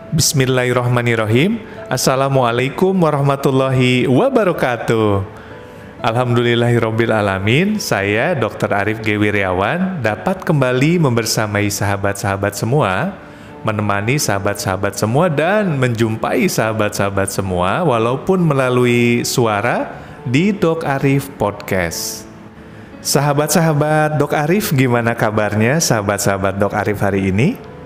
Bismillahirrahmanirrahim. Assalamualaikum warahmatullahi wabarakatuh. Alhamdulillahirabbil alamin. Saya Dr. Arif G. Wiryawan dapat kembali membersamai sahabat-sahabat semua, menemani sahabat-sahabat semua dan menjumpai sahabat-sahabat semua walaupun melalui suara di Dok Arif Podcast. Sahabat-sahabat Dok Arif, gimana kabarnya sahabat-sahabat Dok Arif hari ini?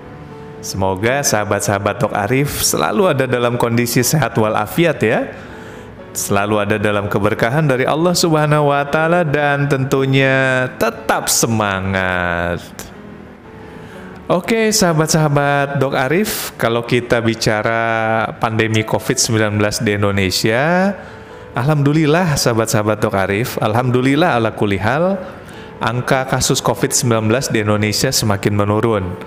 Semoga sahabat-sahabat Dok Arif selalu ada dalam kondisi sehat walafiat ya. Selalu ada dalam keberkahan dari Allah Subhanahu wa Ta'ala dan tentunya tetap semangat. Oke, sahabat-sahabat Dok Arif, kalau kita bicara pandemi COVID-19 di Indonesia, alhamdulillah sahabat-sahabat Dok Arif, alhamdulillah ala kulli hal, angka kasus COVID-19 di Indonesia semakin menurun.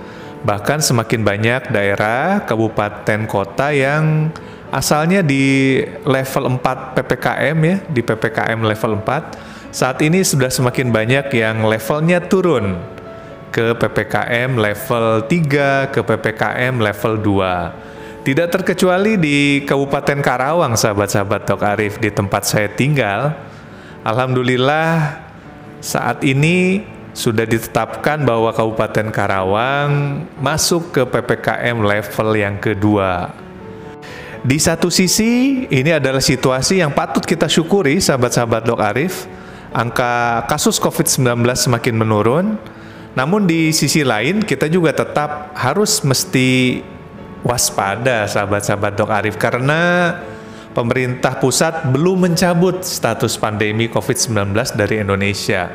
Bahkan semakin banyak daerah, kabupaten, kota yang asalnya di level 4 PPKM ya, di PPKM level 4, saat ini sudah semakin banyak yang levelnya turun ke PPKM level 3, ke PPKM level 2. Tidak terkecuali di Kabupaten Karawang, sahabat-sahabat Dok Arif, di tempat saya tinggal. Alhamdulillah saat ini sudah ditetapkan bahwa Kabupaten Karawang masuk ke PPKM level yang kedua. Di satu sisi, ini adalah situasi yang patut kita syukuri, sahabat-sahabat Dok Arif. Angka kasus COVID-19 semakin menurun. Namun di sisi lain, kita juga tetap harus mesti waspada, sahabat-sahabat Dok Arif, karena pemerintah pusat belum mencabut status pandemi COVID-19 dari Indonesia.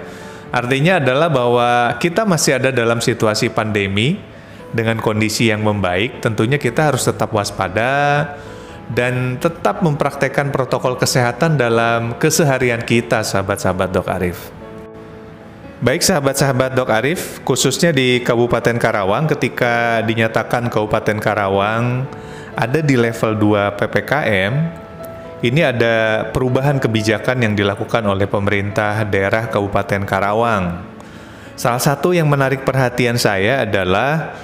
Artinya adalah bahwa kita masih ada dalam situasi pandemi dengan kondisi yang membaik. Tentunya kita harus tetap waspada dan tetap mempraktekkan protokol kesehatan dalam keseharian kita, sahabat-sahabat Dok Arif. Baik sahabat-sahabat Dok Arif, khususnya di Kabupaten Karawang, ketika dinyatakan Kabupaten Karawang ada di level 2 PPKM, ini ada perubahan kebijakan yang dilakukan oleh pemerintah daerah Kabupaten Karawang. Salah satu yang menarik perhatian saya adalah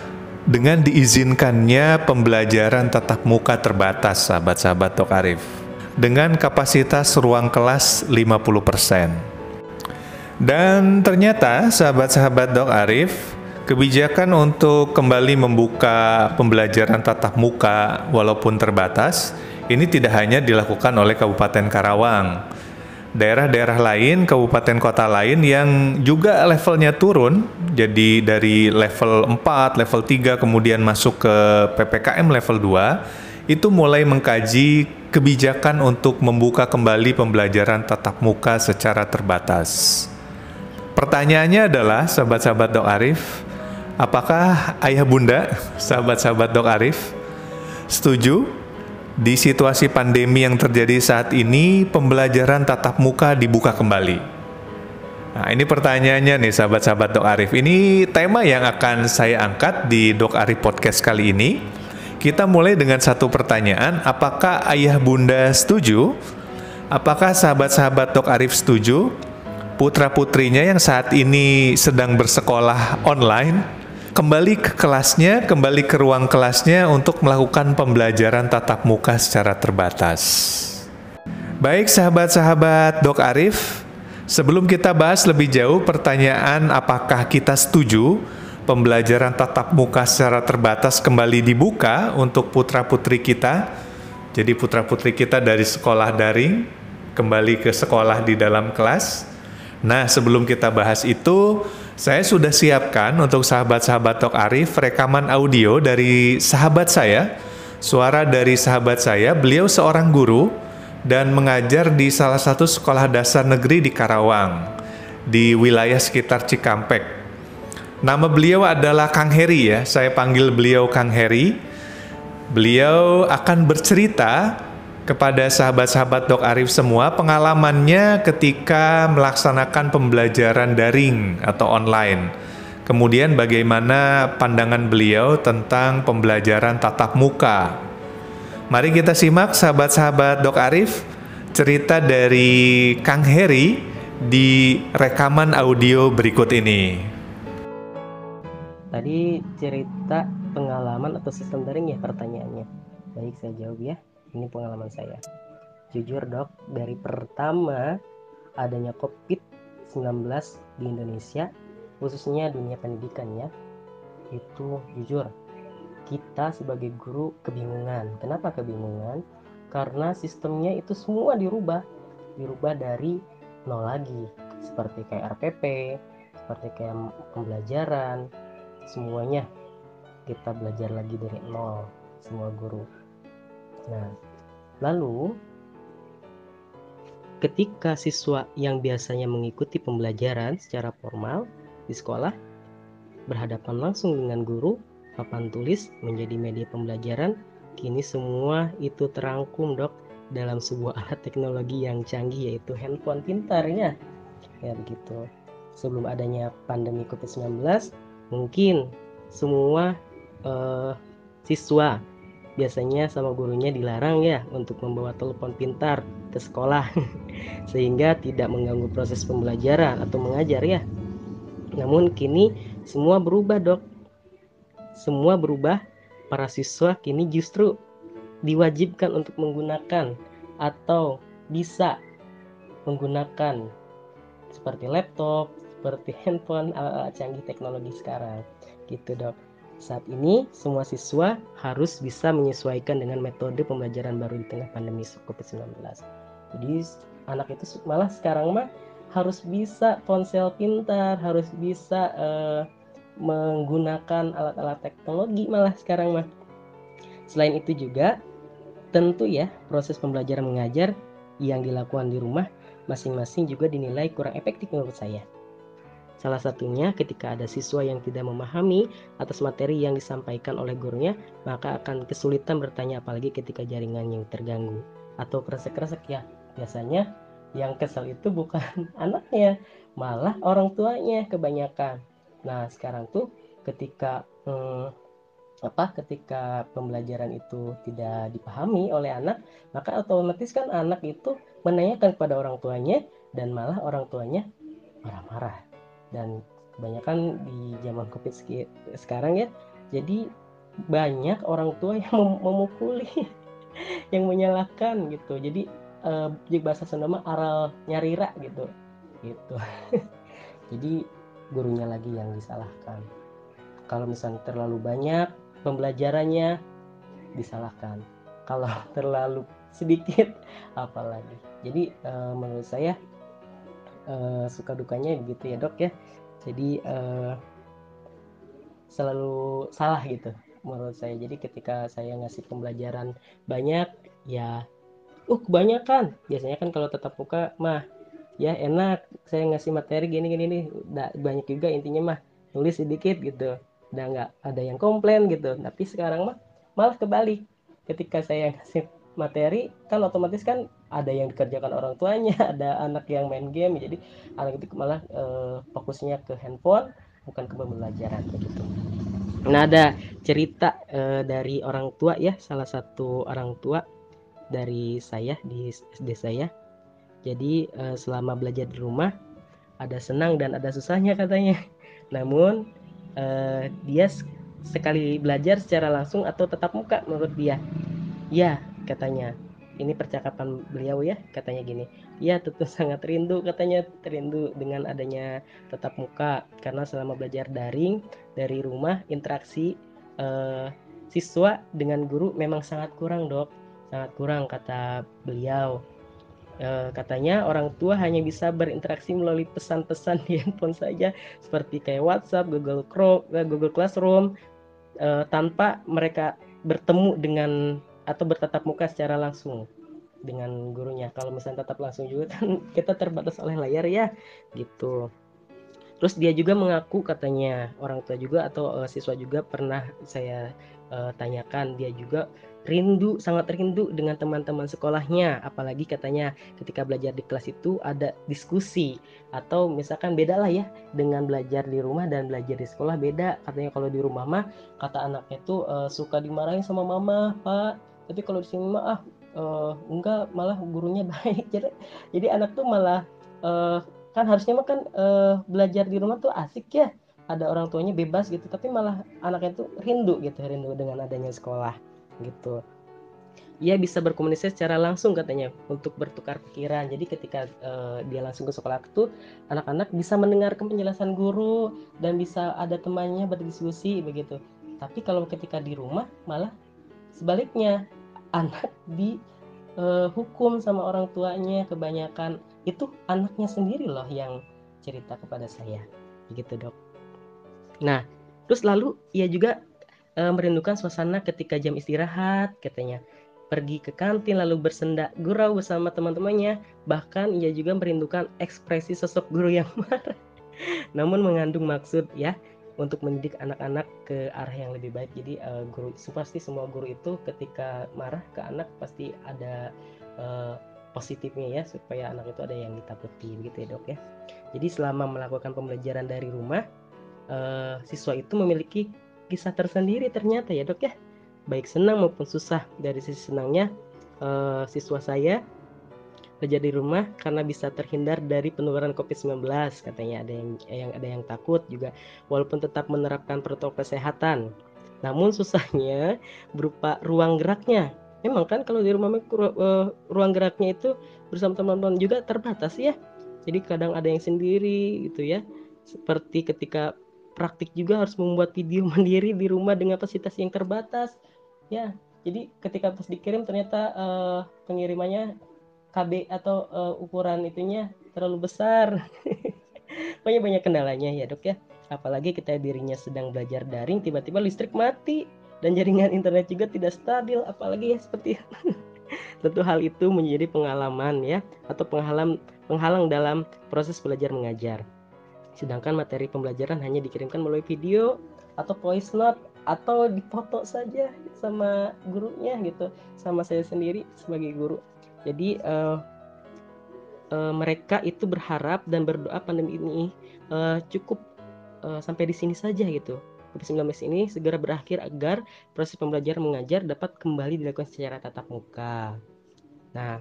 dengan diizinkannya pembelajaran tatap muka terbatas, sahabat-sahabat Dok Arif, dengan kapasitas ruang kelas 50%. Dan ternyata, sahabat-sahabat Dok Arif, kebijakan untuk kembali membuka pembelajaran tatap muka walaupun terbatas, ini tidak hanya dilakukan oleh Kabupaten Karawang. Daerah-daerah lain, kabupaten kota lain yang juga levelnya turun, jadi dari level 4, level 3 kemudian masuk ke PPKM level 2, itu mulai mengkaji kebijakan untuk membuka kembali pembelajaran tatap muka secara terbatas. Pertanyaannya adalah, sahabat-sahabat Dok Arif, apakah ayah bunda, sahabat-sahabat Dok Arif, setuju di situasi pandemi yang terjadi saat ini pembelajaran tatap muka dibuka kembali? Nah, ini pertanyaannya nih sahabat-sahabat Dok Arif. Ini tema yang akan saya angkat di Dok Arif Podcast kali ini. Kita mulai dengan satu pertanyaan, apakah ayah bunda setuju? Apakah sahabat-sahabat Dok Arif setuju putra-putrinya yang saat ini sedang bersekolah online kembali ke kelasnya, kembali ke ruang kelasnya untuk melakukan pembelajaran tatap muka secara terbatas? Baik sahabat-sahabat Dok Arif, sebelum kita bahas lebih jauh pertanyaan apakah kita setuju pembelajaran tatap muka secara terbatas kembali dibuka untuk putra-putri kita, jadi putra-putri kita dari sekolah daring kembali ke sekolah di dalam kelas. Nah, sebelum kita bahas itu, saya sudah siapkan untuk sahabat-sahabat Dok Arif rekaman audio dari sahabat saya, suara dari sahabat saya. Beliau seorang guru dan mengajar di salah satu sekolah dasar negeri di Karawang, di wilayah sekitar Cikampek. Nama beliau adalah Kang Heri ya, saya panggil beliau Kang Heri. Beliau akan bercerita kepada sahabat-sahabat Dok Arif semua pengalamannya ketika melaksanakan pembelajaran daring atau online. Kemudian bagaimana pandangan beliau tentang pembelajaran tatap muka. Mari kita simak sahabat-sahabat Dok Arif cerita dari Kang Heri di rekaman audio berikut ini. Tadi cerita pengalaman atau sistem daring ya pertanyaannya. Baik, saya jawab ya. Ini pengalaman saya. Jujur dok, dari pertama adanya COVID-19 di Indonesia, khususnya dunia pendidikan ya, itu jujur kita sebagai guru kebingungan. Kenapa kebingungan? Karena sistemnya itu semua dirubah dari nol lagi, seperti kayak RPP, seperti kayak pembelajaran, semuanya kita belajar lagi dari nol, semua guru. Nah, lalu ketika siswa yang biasanya mengikuti pembelajaran secara formal di sekolah berhadapan langsung dengan guru, papan tulis menjadi media pembelajaran, kini semua itu terangkum dok dalam sebuah alat teknologi yang canggih, yaitu handphone pintar ya begitu. Sebelum adanya pandemi COVID-19, mungkin semua siswa biasanya sama gurunya dilarang ya untuk membawa telepon pintar ke sekolah sehingga tidak mengganggu proses pembelajaran atau mengajar ya. Namun kini semua berubah dok, semua berubah. Para siswa kini justru diwajibkan untuk menggunakan atau bisa menggunakan seperti laptop, seperti handphone, alat canggih teknologi sekarang gitu dok. Saat ini semua siswa harus bisa menyesuaikan dengan metode pembelajaran baru di tengah pandemi COVID-19. Jadi anak itu malah sekarang mah harus bisa ponsel pintar, harus bisa menggunakan alat-alat teknologi malah sekarang mah. Selain itu juga tentu ya proses pembelajaran mengajar yang dilakukan di rumah masing-masing juga dinilai kurang efektif menurut saya. Salah satunya ketika ada siswa yang tidak memahami atas materi yang disampaikan oleh gurunya, maka akan kesulitan bertanya, apalagi ketika jaringan yang terganggu atau kresek-kresek ya. Biasanya yang kesal itu bukan anaknya, malah orang tuanya kebanyakan. Nah sekarang tuh ketika ketika pembelajaran itu tidak dipahami oleh anak, maka otomatis kan anak itu menanyakan kepada orang tuanya dan malah orang tuanya marah-marah. Dan kebanyakan di zaman COVID sekarang ya, jadi banyak orang tua yang memukuli yang menyalahkan gitu. Jadi di bahasa Sunda mah aral nyarira gitu. Jadi gurunya lagi yang disalahkan. Kalau misalnya terlalu banyak pembelajarannya disalahkan, kalau terlalu sedikit apalagi. Jadi menurut saya suka dukanya begitu ya dok ya. Jadi selalu salah gitu menurut saya. Jadi ketika saya ngasih pembelajaran banyak ya kebanyakan, biasanya kan kalau tetap muka mah ya enak, saya ngasih materi gini nih banyak juga, intinya mah nulis sedikit gitu, udah nggak ada yang komplain gitu. Tapi sekarang mah malah kebalik, ketika saya ngasih materi kan otomatis kan ada yang dikerjakan orang tuanya ada anak yang main game, jadi anak itu malah fokusnya ke handphone bukan ke pembelajaran begitu. Nah ada cerita dari orang tua ya, salah satu orang tua dari saya di SD saya. Jadi selama belajar di rumah ada senang dan ada susahnya katanya. Namun dia sekali belajar secara langsung atau tatap muka menurut dia, ya katanya, ini percakapan beliau ya, katanya gini, ya tentu sangat rindu, katanya rindu dengan adanya tatap muka karena selama belajar daring dari rumah interaksi siswa dengan guru memang sangat kurang dok, sangat kurang kata beliau. Katanya orang tua hanya bisa berinteraksi melalui pesan-pesan di handphone saja, seperti kayak WhatsApp, Google Classroom, tanpa mereka bertemu dengan atau bertatap muka secara langsung dengan gurunya. Kalau misalnya tatap langsung juga kan kita terbatas oleh layar ya gitu. Terus dia juga mengaku, katanya orang tua juga atau siswa juga pernah saya tanyakan, dia juga sangat rindu dengan teman-teman sekolahnya, apalagi katanya ketika belajar di kelas itu ada diskusi, atau misalkan beda lah ya dengan belajar di rumah dan belajar di sekolah beda. Katanya kalau di rumah mah kata anaknya tuh suka dimarahin sama mama pak, tapi kalau di sini mah enggak, malah gurunya baik. Jadi anak tuh malah kan harusnya mah kan belajar di rumah tuh asik ya, ada orang tuanya bebas gitu, tapi malah anaknya tuh rindu gitu, rindu dengan adanya sekolah gitu. Ia bisa berkomunikasi secara langsung katanya untuk bertukar pikiran. Jadi ketika dia langsung ke sekolah itu, anak-anak bisa mendengarkan penjelasan guru dan bisa ada temannya berdiskusi begitu. Tapi kalau ketika di rumah malah sebaliknya, anak dihukum sama orang tuanya kebanyakan. Itu anaknya sendiri loh yang cerita kepada saya begitu dok. Nah terus lalu ia juga merindukan suasana ketika jam istirahat katanya, pergi ke kantin lalu bersenda gurau bersama teman-temannya. Bahkan ia juga merindukan ekspresi sosok guru yang marah namun mengandung maksud ya untuk mendidik anak-anak ke arah yang lebih baik. Jadi guru pasti semua guru itu ketika marah ke anak pasti ada positifnya ya, supaya anak itu ada yang ditakuti begitu ya dok ya. Jadi selama melakukan pembelajaran dari rumah, siswa itu memiliki kisah tersendiri ternyata ya dok ya, baik senang maupun susah. Dari sisi senangnya, siswa saya belajar di rumah karena bisa terhindar dari penularan COVID-19 katanya. Ada yang takut juga walaupun tetap menerapkan protokol kesehatan. Namun susahnya berupa ruang geraknya. Memang kan kalau di rumah ruang geraknya itu bersama teman-teman juga terbatas ya. Jadi kadang ada yang sendiri gitu ya. Seperti ketika praktik juga harus membuat video mandiri di rumah dengan kapasitas yang terbatas. Ya, jadi ketika pas dikirim ternyata pengirimannya KB atau ukuran itunya terlalu besar. Pokoknya banyak kendalanya ya dok ya. Apalagi kita dirinya sedang belajar daring, tiba-tiba listrik mati dan jaringan internet juga tidak stabil, apalagi ya seperti itu. Tentu hal itu menjadi pengalaman ya, atau penghalang dalam proses belajar mengajar. Sedangkan materi pembelajaran hanya dikirimkan melalui video atau voice note atau dipoto saja sama gurunya gitu, sama saya sendiri sebagai guru. Jadi mereka itu berharap dan berdoa pandemi ini cukup sampai di sini saja gitu. COVID-19 ini segera berakhir agar proses pembelajaran mengajar dapat kembali dilakukan secara tatap muka. Nah,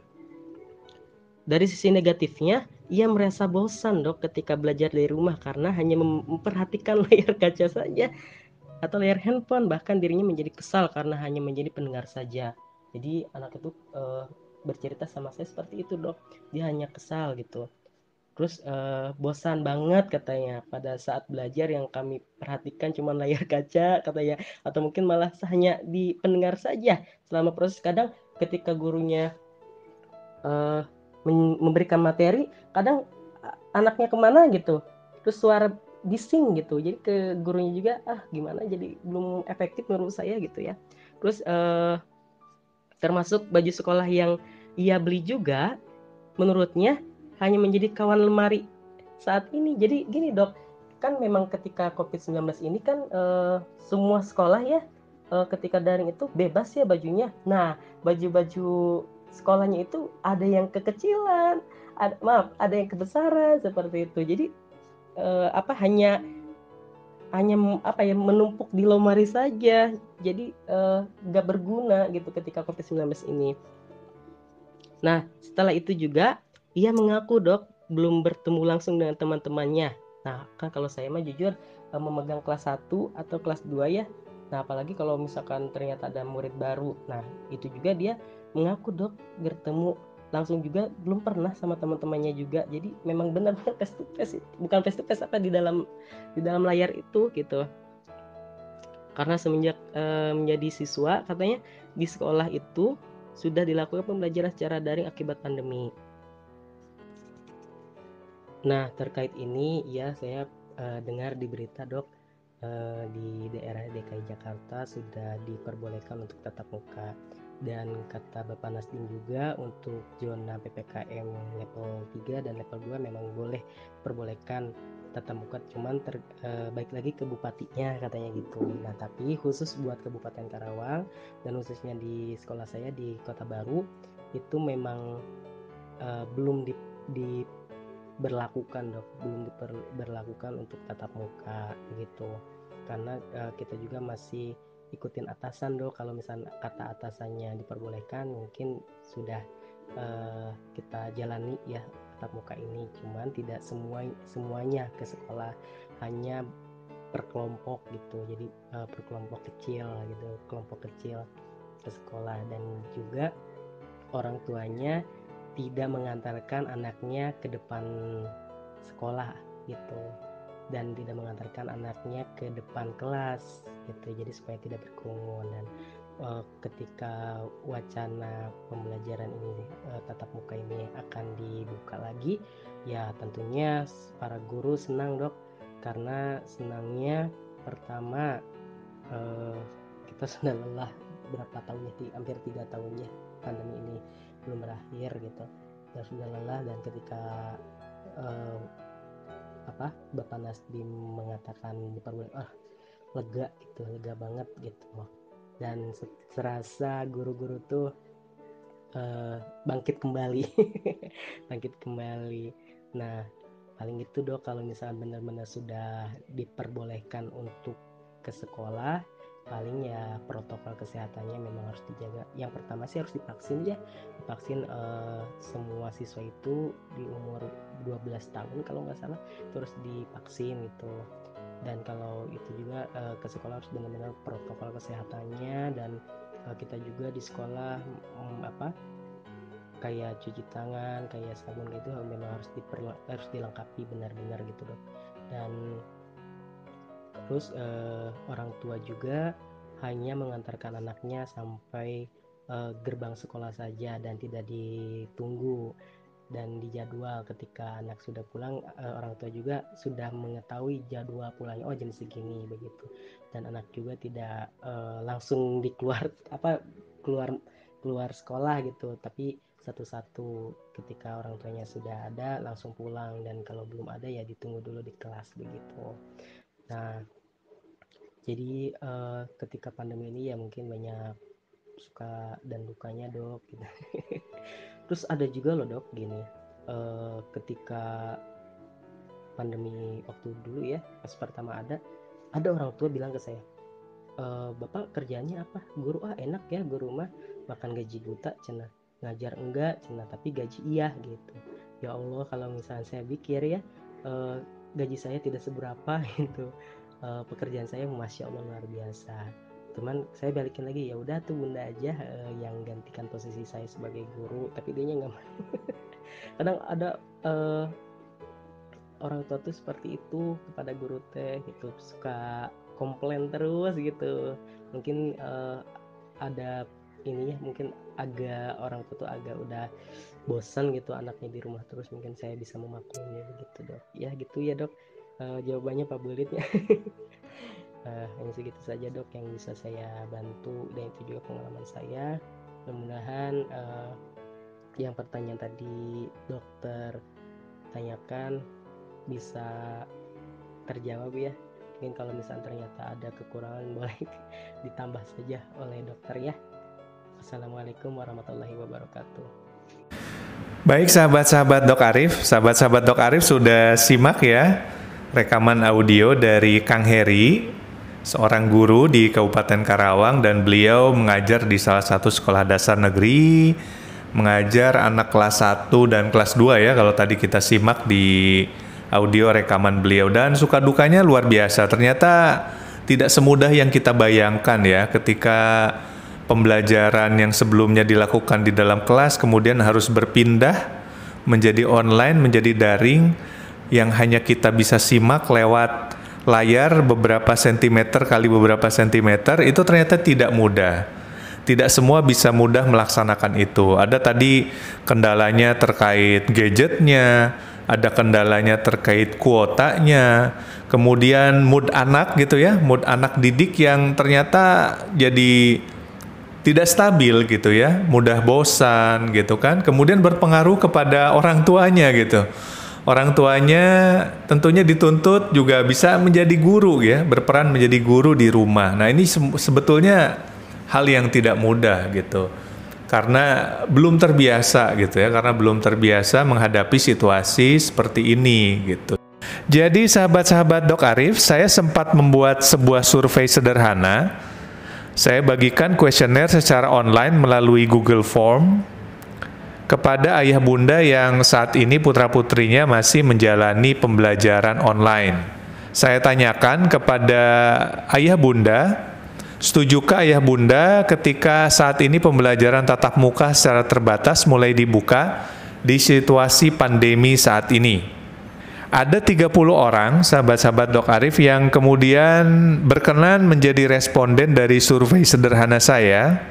dari sisi negatifnya, ia merasa bosan dok ketika belajar dari rumah karena hanya memperhatikan layar kaca saja atau layar handphone. Bahkan dirinya menjadi kesal karena hanya menjadi pendengar saja. Jadi anak itu bercerita sama saya seperti itu dok, dia hanya kesal gitu. Terus bosan banget katanya pada saat belajar, yang kami perhatikan cuma layar kaca katanya, atau mungkin malah hanya di pendengar saja selama proses. Kadang ketika gurunya memberikan materi, kadang anaknya kemana gitu, terus suara bising gitu, jadi ke gurunya juga gimana, jadi belum efektif menurut saya gitu ya. Terus termasuk baju sekolah yang ia beli juga menurutnya hanya menjadi kawan lemari saat ini. Jadi gini dok, kan memang ketika COVID-19 ini kan semua sekolah ya ketika daring itu bebas ya bajunya. Nah, baju-baju sekolahnya itu ada yang kekecilan, ada yang kebesaran seperti itu. Jadi hanya apa ya, menumpuk di lemari saja. Jadi nggak berguna gitu ketika COVID-19 ini. Nah, setelah itu juga ia mengaku dok belum bertemu langsung dengan teman-temannya. Nah, kan kalau saya mah jujur memegang kelas 1 atau kelas 2 ya. Nah, apalagi kalau misalkan ternyata ada murid baru. Nah, itu juga dia mengaku dok bertemu langsung juga belum pernah sama teman-temannya juga. Jadi memang benar-benar face to face, bukan face to face apa di dalam layar itu gitu. Karena semenjak menjadi siswa katanya di sekolah itu sudah dilakukan pembelajaran secara daring akibat pandemi. Nah, terkait ini ya saya dengar di berita dok, di daerah DKI Jakarta sudah diperbolehkan untuk tatap muka, dan kata Bapak Nasdim juga untuk zona PPKM level 3 dan level 2 memang boleh perbolehkan tatap muka, cuman baik lagi ke bupatinya katanya gitu. Nah, tapi khusus buat Kabupaten Karawang dan khususnya di sekolah saya di Kota Baru itu memang belum diberlakukan dok, belum diberlakukan untuk tatap muka gitu, karena kita juga masih ikutin atasan dok. Kalau misalnya kata atasannya diperbolehkan, mungkin sudah kita jalani ya tatap muka ini, cuman tidak semuanya ke sekolah, hanya per kelompok gitu, jadi per kelompok kecil gitu, kelompok kecil ke sekolah. Dan juga orang tuanya tidak mengantarkan anaknya ke depan sekolah gitu, dan tidak mengantarkan anaknya ke depan kelas gitu, jadi supaya tidak berkerumun. Dan ketika wacana pembelajaran ini tatap muka ini akan dibuka lagi, ya tentunya para guru senang dok, karena senangnya pertama kita sudah lelah berapa tahun ya, hampir 3 tahun ya pandemi ini belum berakhir gitu, dan sudah lelah. Dan ketika Bapak Nasdim mengatakan diperbolehkan, lega gitu, lega banget gitu. Dan serasa guru-guru tuh bangkit kembali bangkit kembali. Nah paling itu dok, kalau misalnya benar-benar sudah diperbolehkan untuk ke sekolah, paling ya protokol kesehatannya memang harus dijaga. Yang pertama sih harus divaksin ya, divaksin semua siswa itu di umur 12 tahun kalau nggak salah itu harus divaksin gitu. Dan kalau itu juga ke sekolah harus benar-benar protokol kesehatannya. Dan kita juga di sekolah kayak cuci tangan, kayak sabun gitu memang harus dilengkapi benar-benar gitu dok. Dan terus orang tua juga hanya mengantarkan anaknya sampai gerbang sekolah saja dan tidak ditunggu dan dijadwal. Ketika anak sudah pulang, orang tua juga sudah mengetahui jadwal pulangnya, jam segini begitu. Dan anak juga tidak langsung keluar sekolah gitu, tapi satu-satu. Ketika orang tuanya sudah ada langsung pulang, dan kalau belum ada ya ditunggu dulu di kelas begitu. Nah jadi ketika pandemi ini ya mungkin banyak suka dan dukanya dok gitu. Terus ada juga loh dok gini, ketika pandemi waktu dulu ya, pas pertama ada orang tua bilang ke saya, bapak kerjanya apa? Guru. Enak ya guru mah, makan gaji buta cenah, ngajar enggak cenah, tapi gaji iya gitu. Ya Allah, kalau misalnya saya pikir ya, gaji saya tidak seberapa gitu, pekerjaan saya masya Allah luar biasa. Cuman saya balikin lagi, ya udah tuh bunda aja yang gantikan posisi saya sebagai guru, tapi dia nggak mau. Kadang ada orang tua tuh seperti itu kepada guru teh gitu, suka komplain terus gitu. Mungkin ada ininya, mungkin agak orang tua tuh agak udah bosan gitu anaknya di rumah terus, mungkin saya bisa memaklumi begitu dok. Ya gitu ya dok, jawabannya Pak Bulitnya. Hanya segitu saja dok yang bisa saya bantu, dan itu juga pengalaman saya. Mudah-mudahan yang pertanyaan tadi dokter tanyakan bisa terjawab ya. Mungkin kalau misalnya ternyata ada kekurangan boleh ditambah saja oleh dokter ya. Assalamualaikum warahmatullahi wabarakatuh. Baik sahabat-sahabat Dok Arif, sahabat-sahabat Dok Arif sudah simak ya rekaman audio dari Kang Heri, seorang guru di Kabupaten Karawang, dan beliau mengajar di salah satu sekolah dasar negeri, mengajar anak kelas 1 dan kelas 2 ya, kalau tadi kita simak di audio rekaman beliau. Dan suka dukanya luar biasa, ternyata tidak semudah yang kita bayangkan ya, ketika pembelajaran yang sebelumnya dilakukan di dalam kelas kemudian harus berpindah menjadi online, menjadi daring, yang hanya kita bisa simak lewat layar beberapa sentimeter kali beberapa sentimeter. Itu ternyata tidak mudah. Tidak semua bisa mudah melaksanakan itu. Ada tadi kendalanya terkait gadgetnya, ada kendalanya terkait kuotanya, kemudian mood anak gitu ya, mood anak didik yang ternyata jadi tidak stabil gitu ya, mudah bosan gitu kan, kemudian berpengaruh kepada orang tuanya gitu. Orang tuanya tentunya dituntut juga bisa menjadi guru ya, berperan menjadi guru di rumah. Nah ini sebetulnya hal yang tidak mudah gitu, karena belum terbiasa gitu ya, karena belum terbiasa menghadapi situasi seperti ini gitu. Jadi sahabat-sahabat Dok Arif, saya sempat membuat sebuah survei sederhana. Saya bagikan kuesioner secara online melalui Google Form kepada ayah bunda yang saat ini putra-putrinya masih menjalani pembelajaran online. Saya tanyakan kepada ayah bunda, setujukah ayah bunda ketika saat ini pembelajaran tatap muka secara terbatas mulai dibuka di situasi pandemi saat ini? Ada 30 orang, sahabat-sahabat Dok Arif, yang kemudian berkenan menjadi responden dari survei sederhana saya.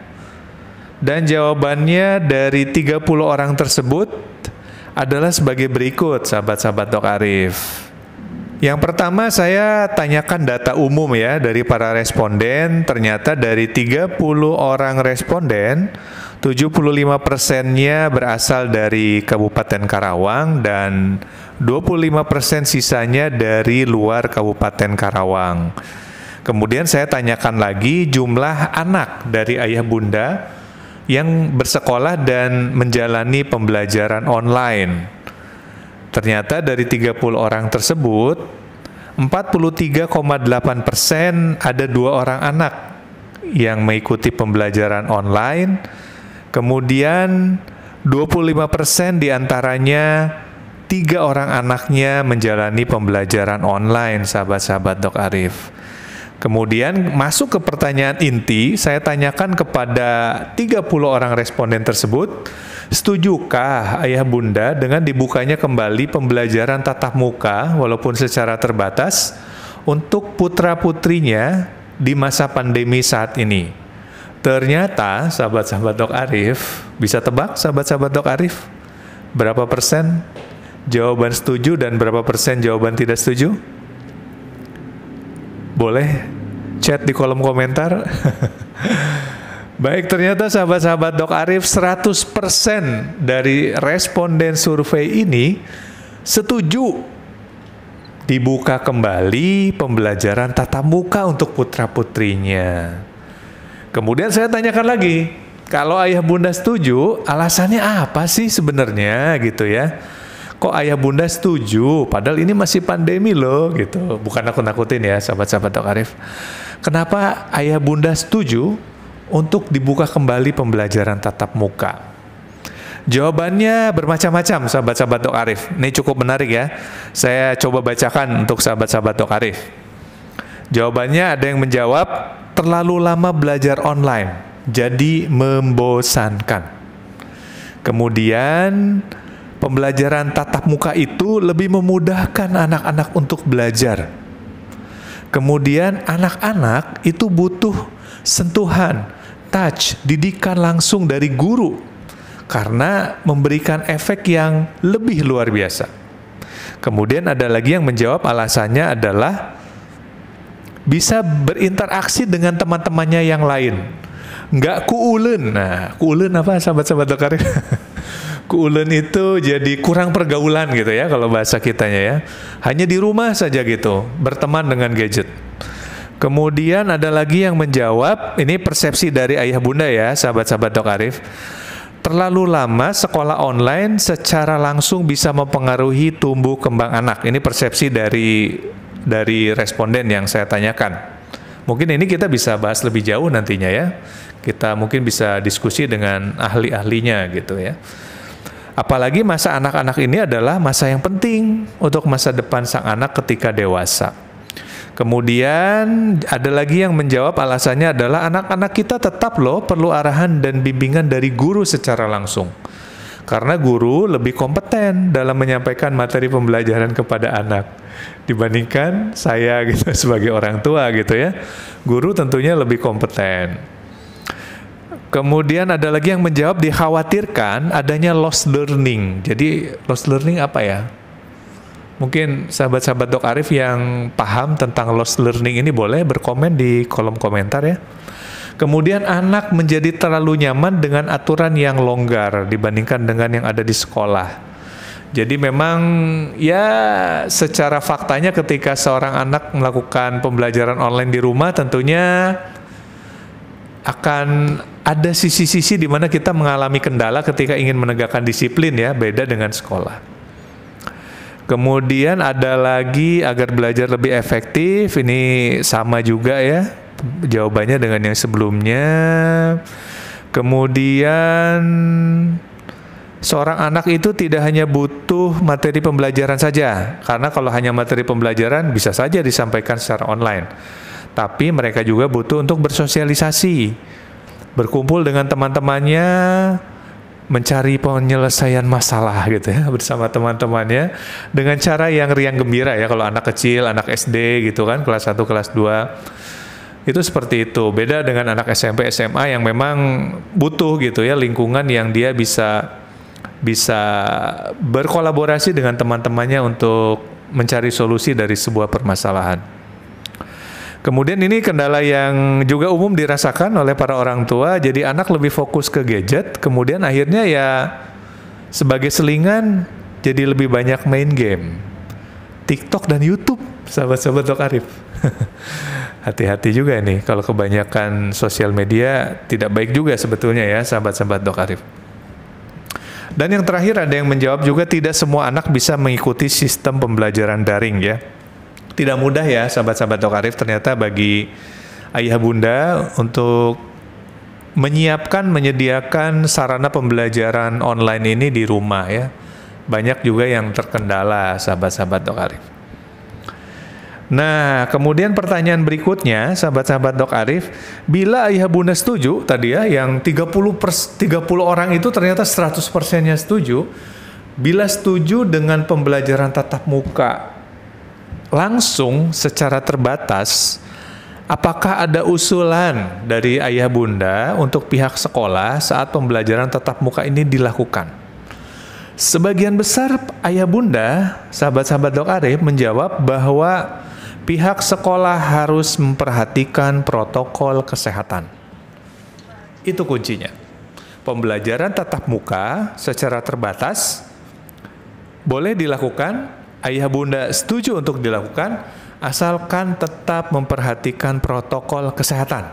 Dan jawabannya dari 30 orang tersebut adalah sebagai berikut, sahabat-sahabat Dok Arif. Yang pertama saya tanyakan data umum ya dari para responden. Ternyata dari 30 orang responden, 75%-nya berasal dari Kabupaten Karawang dan 25% sisanya dari luar Kabupaten Karawang. Kemudian saya tanyakan lagi jumlah anak dari ayah bunda yang bersekolah dan menjalani pembelajaran online. Ternyata dari 30 orang tersebut, 43,8% ada 2 orang anak yang mengikuti pembelajaran online. Kemudian 25% diantaranya 3 orang anaknya menjalani pembelajaran online, sahabat-sahabat Dok Arif. Kemudian masuk ke pertanyaan inti, saya tanyakan kepada 30 orang responden tersebut, setujukah ayah bunda dengan dibukanya kembali pembelajaran tatap muka walaupun secara terbatas untuk putra-putrinya di masa pandemi saat ini? Ternyata sahabat-sahabat Dok Arif, bisa tebak sahabat-sahabat Dok Arif? Berapa persen jawaban setuju dan berapa persen jawaban tidak setuju? Boleh chat di kolom komentar. Baik, ternyata sahabat-sahabat Dok Arif, 100% dari responden survei ini setuju dibuka kembali pembelajaran tatap muka untuk putra-putrinya. Kemudian saya tanyakan lagi, kalau ayah bunda setuju, alasannya apa sih sebenarnya gitu ya? Kok ayah bunda setuju? Padahal ini masih pandemi loh gitu. Bukan nakut-nakutin ya sahabat-sahabat Dok Arif. Kenapa ayah bunda setuju untuk dibuka kembali pembelajaran tatap muka? Jawabannya bermacam-macam sahabat-sahabat Dok Arif. Ini cukup menarik ya. Saya coba bacakan untuk sahabat-sahabat Dok Arif. Jawabannya ada yang menjawab, terlalu lama belajar online, jadi membosankan. Kemudian pembelajaran tatap muka itu lebih memudahkan anak-anak untuk belajar. Kemudian anak-anak itu butuh sentuhan, touch, didikan langsung dari guru karena memberikan efek yang lebih luar biasa. Kemudian ada lagi yang menjawab alasannya adalah bisa berinteraksi dengan teman-temannya yang lain. Nggak kuulen. Nah, kuulen apa sahabat-sahabat Dok Arif? Kuulen itu jadi kurang pergaulan gitu ya kalau bahasa kitanya ya. Hanya di rumah saja gitu, berteman dengan gadget. Kemudian ada lagi yang menjawab, ini persepsi dari ayah bunda ya, sahabat-sahabat Dok Arif. Terlalu lama sekolah online secara langsung bisa mempengaruhi tumbuh kembang anak. Ini persepsi dari responden yang saya tanyakan. Mungkin ini kita bisa bahas lebih jauh nantinya ya. Kita mungkin bisa diskusi dengan ahli-ahlinya gitu ya. Apalagi masa anak-anak ini adalah masa yang penting untuk masa depan sang anak ketika dewasa. Kemudian ada lagi yang menjawab alasannya adalah anak-anak kita tetap loh perlu arahan dan bimbingan dari guru secara langsung. Karena guru lebih kompeten dalam menyampaikan materi pembelajaran kepada anak dibandingkan saya gitu sebagai orang tua gitu ya. Guru tentunya lebih kompeten. Kemudian ada lagi yang menjawab dikhawatirkan adanya lost learning. Jadi lost learning apa ya? Mungkin sahabat-sahabat Dok Arif yang paham tentang lost learning ini boleh berkomen di kolom komentar ya. Kemudian anak menjadi terlalu nyaman dengan aturan yang longgar dibandingkan dengan yang ada di sekolah. Jadi memang ya secara faktanya ketika seorang anak melakukan pembelajaran online di rumah tentunya akan ada sisi-sisi di mana kita mengalami kendala ketika ingin menegakkan disiplin ya, beda dengan sekolah. Kemudian ada lagi agar belajar lebih efektif, ini sama juga ya jawabannya dengan yang sebelumnya. Kemudian seorang anak itu tidak hanya butuh materi pembelajaran saja, karena kalau hanya materi pembelajaran bisa saja disampaikan secara online. Tapi mereka juga butuh untuk bersosialisasi, berkumpul dengan teman-temannya, mencari penyelesaian masalah gitu ya bersama teman-temannya dengan cara yang riang gembira ya. Kalau anak kecil, anak SD gitu kan, kelas 1, kelas 2 itu seperti itu. Beda dengan anak SMP, SMA yang memang butuh gitu ya lingkungan yang dia bisa berkolaborasi dengan teman-temannya untuk mencari solusi dari sebuah permasalahan. Kemudian ini kendala yang juga umum dirasakan oleh para orang tua, jadi anak lebih fokus ke gadget, kemudian akhirnya ya sebagai selingan jadi lebih banyak main game, TikTok dan YouTube, sahabat-sahabat Dok Arif. Hati-hati juga nih, kalau kebanyakan sosial media tidak baik juga sebetulnya ya, sahabat-sahabat Dok Arif. Dan yang terakhir ada yang menjawab juga tidak semua anak bisa mengikuti sistem pembelajaran daring ya. Tidak mudah ya sahabat-sahabat Dok Arif ternyata bagi ayah bunda untuk menyediakan sarana pembelajaran online ini di rumah ya. Banyak juga yang terkendala sahabat-sahabat Dok Arif. Nah, kemudian pertanyaan berikutnya, sahabat-sahabat Dok Arif, bila ayah bunda setuju tadi ya, yang 30 orang itu ternyata 100%-nya setuju, bila setuju dengan pembelajaran tatap muka langsung secara terbatas, apakah ada usulan dari ayah bunda untuk pihak sekolah saat pembelajaran tatap muka ini dilakukan? Sebagian besar ayah bunda, sahabat-sahabat Dok Arif menjawab bahwa pihak sekolah harus memperhatikan protokol kesehatan. Itu kuncinya. Pembelajaran tatap muka secara terbatas boleh dilakukan, ayah bunda setuju untuk dilakukan, asalkan tetap memperhatikan protokol kesehatan.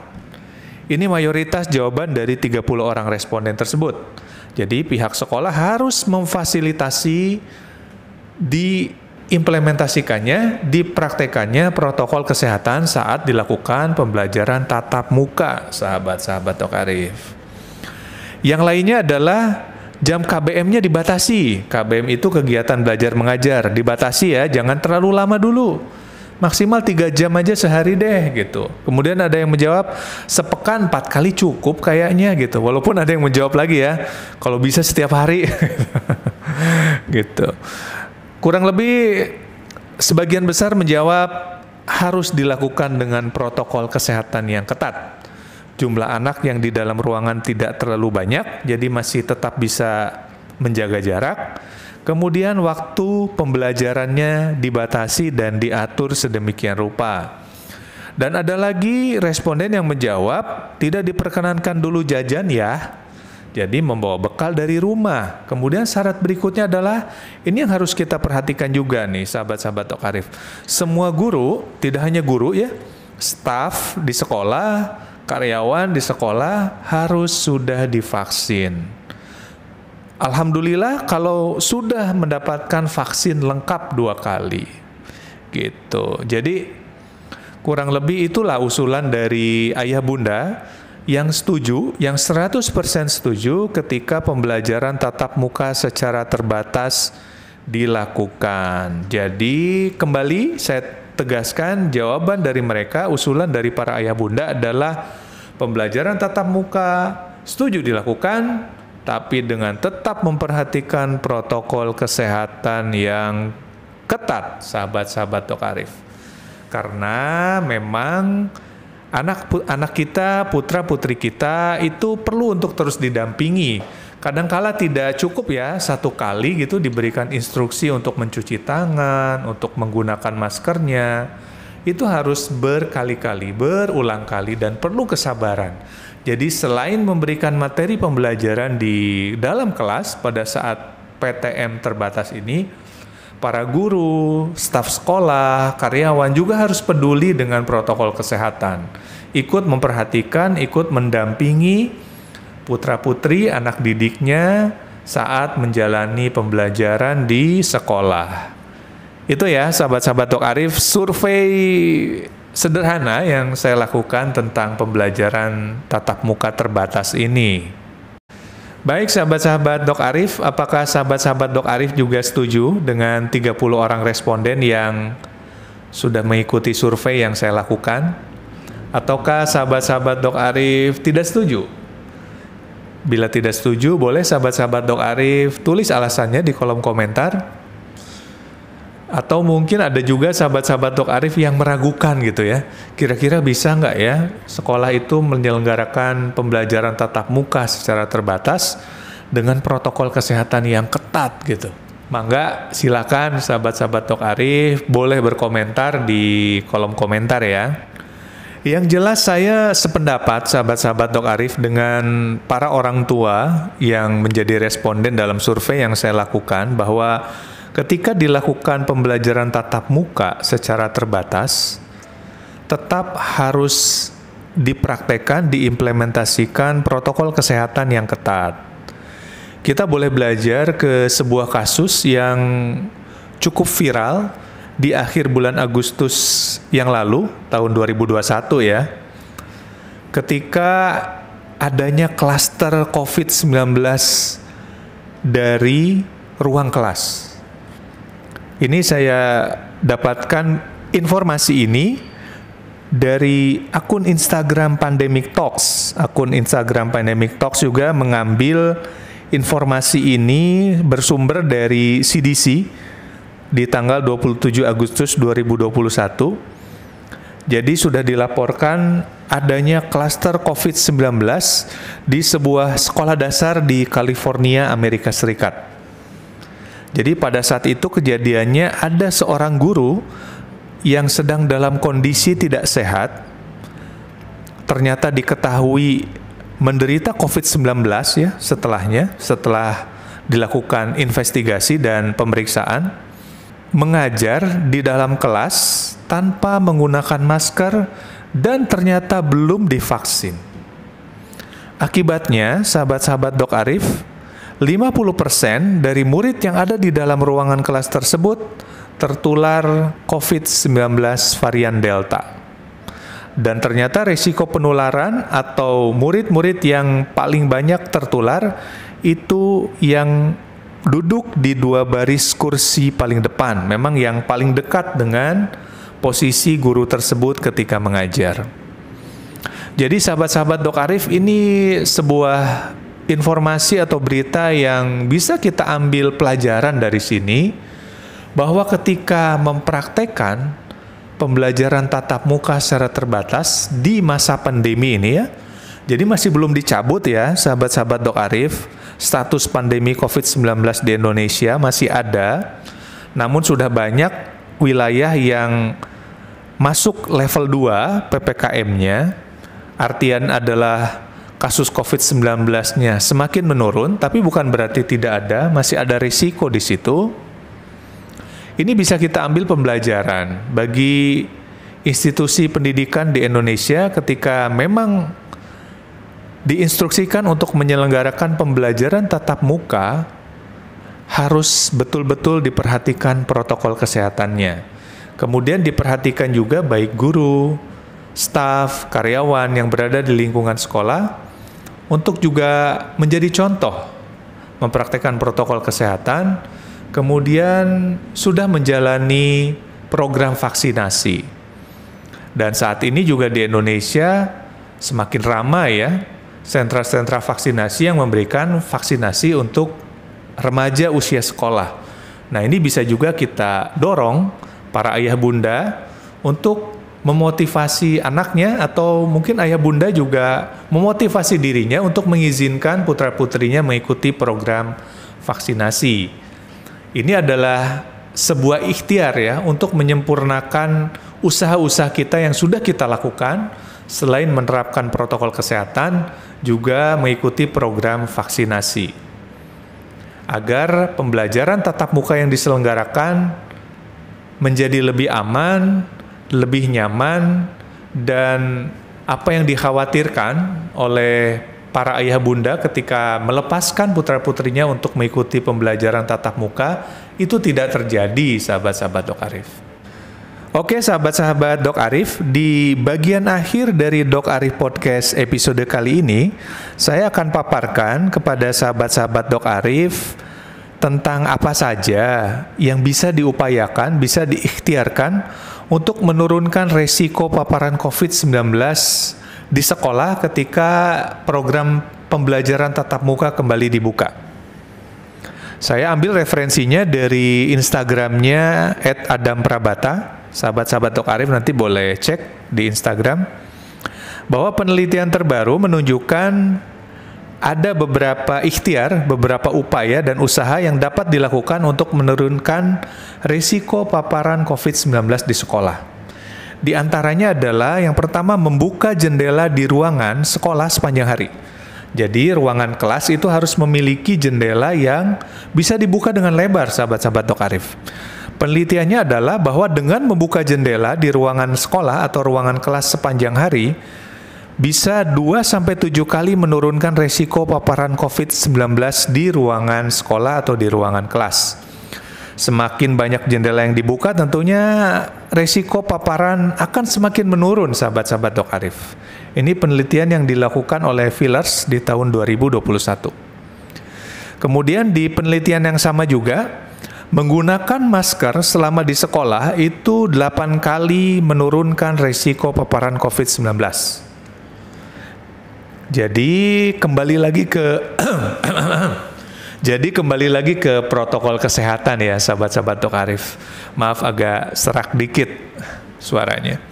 Ini mayoritas jawaban dari 30 orang responden tersebut. Jadi pihak sekolah harus memfasilitasi diimplementasikannya, dipraktekannya protokol kesehatan saat dilakukan pembelajaran tatap muka, sahabat-sahabat Dok Arif. Yang lainnya adalah jam KBM-nya dibatasi. KBM itu kegiatan belajar mengajar, dibatasi ya, jangan terlalu lama dulu. Maksimal 3 jam aja sehari deh gitu. Kemudian ada yang menjawab sepekan 4 kali cukup kayaknya gitu. Walaupun ada yang menjawab lagi ya, kalau bisa setiap hari gitu. Kurang lebih sebagian besar menjawab harus dilakukan dengan protokol kesehatan yang ketat. Jumlah anak yang di dalam ruangan tidak terlalu banyak, jadi masih tetap bisa menjaga jarak. Kemudian waktu pembelajarannya dibatasi dan diatur sedemikian rupa. Dan ada lagi responden yang menjawab tidak diperkenankan dulu jajan ya. Jadi membawa bekal dari rumah. Kemudian syarat berikutnya adalah, ini yang harus kita perhatikan juga nih sahabat-sahabat Dok Arif. Semua guru, tidak hanya guru ya, staf di sekolah, karyawan di sekolah harus sudah divaksin. Alhamdulillah kalau sudah mendapatkan vaksin lengkap 2 kali. Gitu. Jadi kurang lebih itulah usulan dari ayah bunda yang setuju, yang 100% setuju ketika pembelajaran tatap muka secara terbatas dilakukan. Jadi kembali saya tegaskan jawaban dari mereka, usulan dari para ayah bunda adalah pembelajaran tatap muka setuju dilakukan, tapi dengan tetap memperhatikan protokol kesehatan yang ketat, sahabat-sahabat Dok Arif. Karena memang anak kita, putra-putri kita itu perlu untuk terus didampingi. Kadangkala tidak cukup ya 1 kali gitu diberikan instruksi untuk mencuci tangan, untuk menggunakan maskernya. Itu harus berkali-kali, berulang kali dan perlu kesabaran. Jadi selain memberikan materi pembelajaran di dalam kelas pada saat PTM terbatas ini, para guru, staf sekolah, karyawan juga harus peduli dengan protokol kesehatan. Ikut memperhatikan, ikut mendampingi putra-putri anak didiknya saat menjalani pembelajaran di sekolah. Itu ya sahabat-sahabat Dok Arif, survei sederhana yang saya lakukan tentang pembelajaran tatap muka terbatas ini. Baik sahabat-sahabat Dok Arif, apakah sahabat-sahabat Dok Arif juga setuju dengan 30 orang responden yang sudah mengikuti survei yang saya lakukan? Ataukah sahabat-sahabat Dok Arif tidak setuju? Bila tidak setuju, boleh sahabat-sahabat Dok Arif tulis alasannya di kolom komentar. Atau mungkin ada juga sahabat-sahabat Dok Arif yang meragukan gitu ya. Kira-kira bisa nggak ya sekolah itu menyelenggarakan pembelajaran tatap muka secara terbatas dengan protokol kesehatan yang ketat gitu. Mangga silakan sahabat-sahabat Dok Arif boleh berkomentar di kolom komentar ya. Yang jelas saya sependapat sahabat-sahabat Dok Arif dengan para orang tua yang menjadi responden dalam survei yang saya lakukan bahwa ketika dilakukan pembelajaran tatap muka secara terbatas, tetap harus dipraktekkan, diimplementasikan protokol kesehatan yang ketat. Kita boleh belajar ke sebuah kasus yang cukup viral di akhir bulan Agustus yang lalu, tahun 2021 ya. Ketika adanya klaster COVID-19 dari ruang kelas. Ini saya dapatkan informasi ini dari akun Instagram Pandemic Talks. Akun Instagram Pandemic Talks juga mengambil informasi ini bersumber dari CDC di tanggal 27 Agustus 2021. Jadi sudah dilaporkan adanya klaster COVID-19 di sebuah sekolah dasar di California, Amerika Serikat. Jadi pada saat itu kejadiannya ada seorang guru yang sedang dalam kondisi tidak sehat, ternyata diketahui menderita COVID-19 ya setelah dilakukan investigasi dan pemeriksaan, mengajar di dalam kelas tanpa menggunakan masker dan ternyata belum divaksin. Akibatnya, sahabat-sahabat Dok Arif, 50% dari murid yang ada di dalam ruangan kelas tersebut tertular COVID-19 varian Delta. Dan ternyata risiko penularan atau murid-murid yang paling banyak tertular itu yang duduk di 2 baris kursi paling depan. Memang yang paling dekat dengan posisi guru tersebut ketika mengajar. Jadi sahabat-sahabat Dok Arif, ini sebuah informasi atau berita yang bisa kita ambil pelajaran dari sini, bahwa ketika mempraktekkan pembelajaran tatap muka secara terbatas di masa pandemi ini ya, jadi masih belum dicabut ya sahabat-sahabat Dok Arif, status pandemi COVID-19 di Indonesia masih ada, namun sudah banyak wilayah yang masuk level 2 PPKM-nya, artian adalah kasus COVID-19-nya semakin menurun, tapi bukan berarti tidak ada, masih ada risiko di situ. Ini bisa kita ambil pembelajaran bagi institusi pendidikan di Indonesia ketika memang diinstruksikan untuk menyelenggarakan pembelajaran tatap muka, harus betul-betul diperhatikan protokol kesehatannya. Kemudian diperhatikan juga baik guru, staf, karyawan yang berada di lingkungan sekolah, untuk juga menjadi contoh mempraktekkan protokol kesehatan, kemudian sudah menjalani program vaksinasi. Dan saat ini juga di Indonesia semakin ramai ya sentra-sentra vaksinasi yang memberikan vaksinasi untuk remaja usia sekolah. Nah, ini bisa juga kita dorong para ayah bunda untuk memotivasi anaknya, atau mungkin ayah bunda juga memotivasi dirinya untuk mengizinkan putra-putrinya mengikuti program vaksinasi. Ini adalah sebuah ikhtiar ya untuk menyempurnakan usaha-usaha kita yang sudah kita lakukan, selain menerapkan protokol kesehatan, juga mengikuti program vaksinasi. Agar pembelajaran tatap muka yang diselenggarakan menjadi lebih aman, lebih nyaman, dan apa yang dikhawatirkan oleh para ayah bunda ketika melepaskan putra-putrinya untuk mengikuti pembelajaran tatap muka itu tidak terjadi, sahabat-sahabat Dok Arif. Oke sahabat-sahabat Dok Arif, di bagian akhir dari Dok Arif Podcast episode kali ini, saya akan paparkan kepada sahabat-sahabat Dok Arif tentang apa saja yang bisa diupayakan, bisa diikhtiarkan untuk menurunkan resiko paparan COVID-19 di sekolah ketika program pembelajaran tatap muka kembali dibuka. Saya ambil referensinya dari Instagramnya @adamprabata. Sahabat-sahabat Dok Arif nanti boleh cek di Instagram bahwa penelitian terbaru menunjukkan ada beberapa ikhtiar, beberapa upaya dan usaha yang dapat dilakukan untuk menurunkan risiko paparan COVID-19 di sekolah. Di antaranya adalah yang pertama membuka jendela di ruangan sekolah sepanjang hari. Jadi ruangan kelas itu harus memiliki jendela yang bisa dibuka dengan lebar, sahabat-sahabat Dok Arif. Penelitiannya adalah bahwa dengan membuka jendela di ruangan sekolah atau ruangan kelas sepanjang hari, bisa 2-7 kali menurunkan resiko paparan COVID-19 di ruangan sekolah atau di ruangan kelas. Semakin banyak jendela yang dibuka, tentunya resiko paparan akan semakin menurun, sahabat-sahabat Dok Arif. Ini penelitian yang dilakukan oleh Villers di tahun 2021. Kemudian di penelitian yang sama juga, menggunakan masker selama di sekolah itu 8 kali menurunkan resiko paparan COVID-19. Jadi kembali lagi ke protokol kesehatan ya sahabat-sahabat Dok Arif. Maaf agak serak dikit suaranya.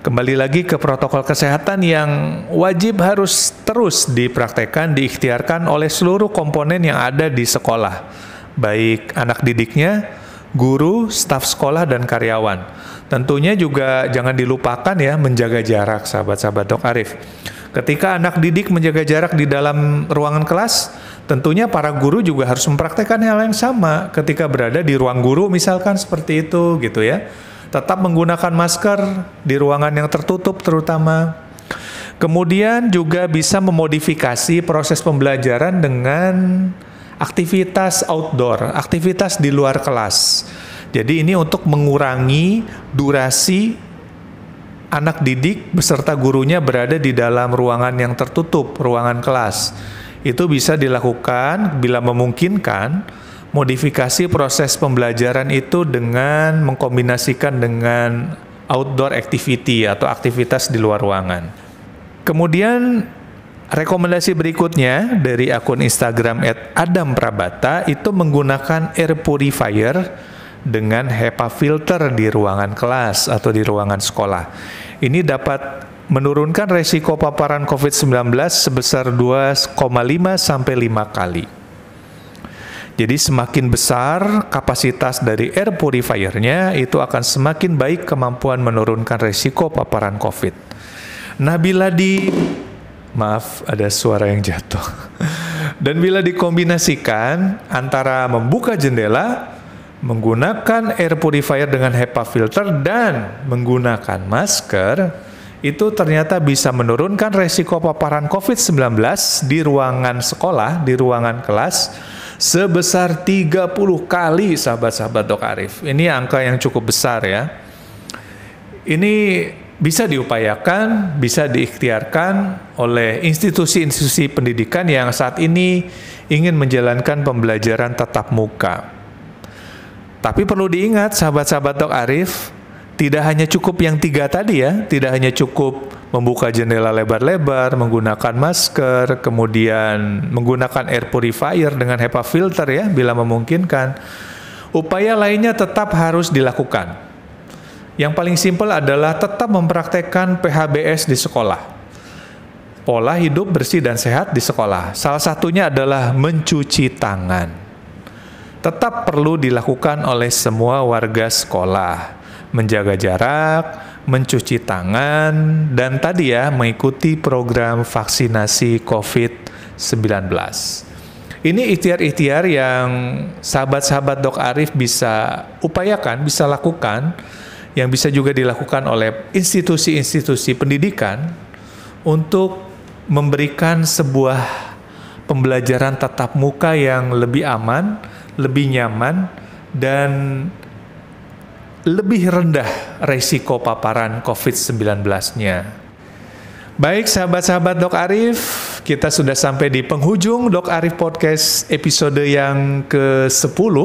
Kembali lagi ke protokol kesehatan yang wajib harus terus dipraktekkan, diikhtiarkan oleh seluruh komponen yang ada di sekolah. Baik anak didiknya, guru, staf sekolah, dan karyawan. Tentunya juga jangan dilupakan ya menjaga jarak sahabat-sahabat Dok Arif. Ketika anak didik menjaga jarak di dalam ruangan kelas, tentunya para guru juga harus mempraktekkan hal yang sama ketika berada di ruang guru misalkan seperti itu gitu ya. Tetap menggunakan masker di ruangan yang tertutup terutama. Kemudian juga bisa memodifikasi proses pembelajaran dengan aktivitas outdoor, aktivitas di luar kelas. Jadi ini untuk mengurangi durasi anak didik beserta gurunya berada di dalam ruangan yang tertutup, ruangan kelas. Itu bisa dilakukan bila memungkinkan, modifikasi proses pembelajaran itu dengan mengkombinasikan dengan outdoor activity atau aktivitas di luar ruangan. Kemudian rekomendasi berikutnya dari akun Instagram @adamprabata itu menggunakan air purifier dengan HEPA filter di ruangan kelas atau di ruangan sekolah. Ini dapat menurunkan resiko paparan COVID-19 sebesar 2,5-5 kali. Jadi semakin besar kapasitas dari air purifiernya, itu akan semakin baik kemampuan menurunkan resiko paparan COVID. Nah, maaf, ada suara yang jatuh. Dan bila dikombinasikan antara membuka jendela, menggunakan air purifier dengan HEPA filter, dan menggunakan masker, itu ternyata bisa menurunkan resiko paparan COVID-19 di ruangan sekolah, di ruangan kelas, sebesar 30 kali, sahabat-sahabat Dok Arif. Ini angka yang cukup besar ya. Ini bisa diupayakan, bisa diikhtiarkan oleh institusi-institusi pendidikan yang saat ini ingin menjalankan pembelajaran tatap muka. Tapi perlu diingat sahabat-sahabat Dok Arif, tidak hanya cukup yang 3 tadi ya, tidak hanya cukup membuka jendela lebar-lebar, menggunakan masker, kemudian menggunakan air purifier dengan HEPA filter ya, bila memungkinkan. Upaya lainnya tetap harus dilakukan. Yang paling simpel adalah tetap mempraktekkan PHBS di sekolah. Pola hidup bersih dan sehat di sekolah. Salah satunya adalah mencuci tangan. Tetap perlu dilakukan oleh semua warga sekolah. Menjaga jarak, mencuci tangan, dan tadi ya mengikuti program vaksinasi COVID-19. Ini ikhtiar-ikhtiar yang sahabat-sahabat Dok Arif bisa upayakan, bisa lakukan, yang bisa juga dilakukan oleh institusi-institusi pendidikan untuk memberikan sebuah pembelajaran tatap muka yang lebih aman, lebih nyaman, dan lebih rendah resiko paparan COVID-19-nya. Baik sahabat-sahabat Dok Arif, kita sudah sampai di penghujung Dok Arif Podcast episode yang ke-10.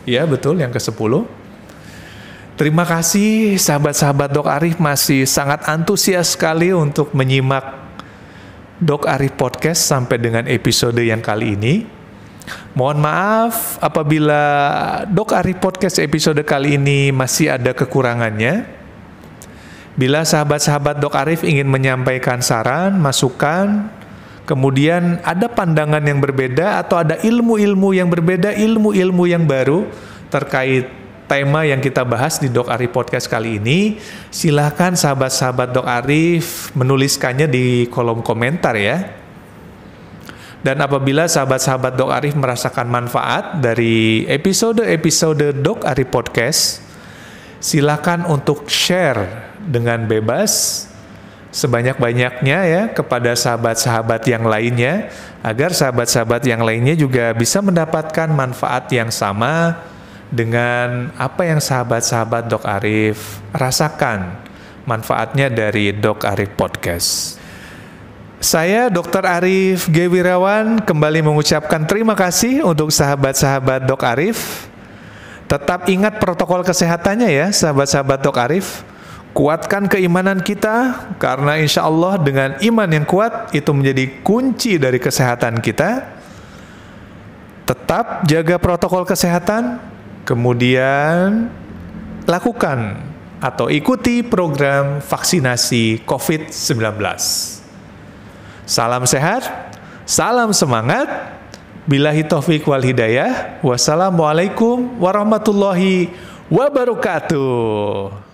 Ya betul, yang ke-10. Terima kasih sahabat-sahabat Dok Arif masih sangat antusias sekali untuk menyimak Dok Arif Podcast sampai dengan episode yang kali ini. Mohon maaf apabila Dok Arif Podcast episode kali ini masih ada kekurangannya. Bila sahabat-sahabat Dok Arif ingin menyampaikan saran, masukan, kemudian ada pandangan yang berbeda atau ada ilmu-ilmu yang berbeda, ilmu-ilmu yang baru terkait tema yang kita bahas di Dok Arif Podcast kali ini, silakan sahabat-sahabat Dok Arif menuliskannya di kolom komentar ya. Dan apabila sahabat-sahabat Dok Arif merasakan manfaat dari episode-episode Dok Arif Podcast, silakan untuk share dengan bebas sebanyak-banyaknya ya kepada sahabat-sahabat yang lainnya, agar sahabat-sahabat yang lainnya juga bisa mendapatkan manfaat yang sama dengan apa yang sahabat-sahabat Dok Arif rasakan manfaatnya dari Dok Arif Podcast. Saya Dr. Arif G. Wirawan kembali mengucapkan terima kasih untuk sahabat-sahabat Dok Arif. Tetap ingat protokol kesehatannya ya sahabat-sahabat Dok Arif. Kuatkan keimanan kita, karena insya Allah dengan iman yang kuat itu menjadi kunci dari kesehatan kita. Tetap jaga protokol kesehatan, kemudian lakukan atau ikuti program vaksinasi COVID-19. Salam sehat, salam semangat, billahi taufiq wal hidayah, wassalamualaikum warahmatullahi wabarakatuh.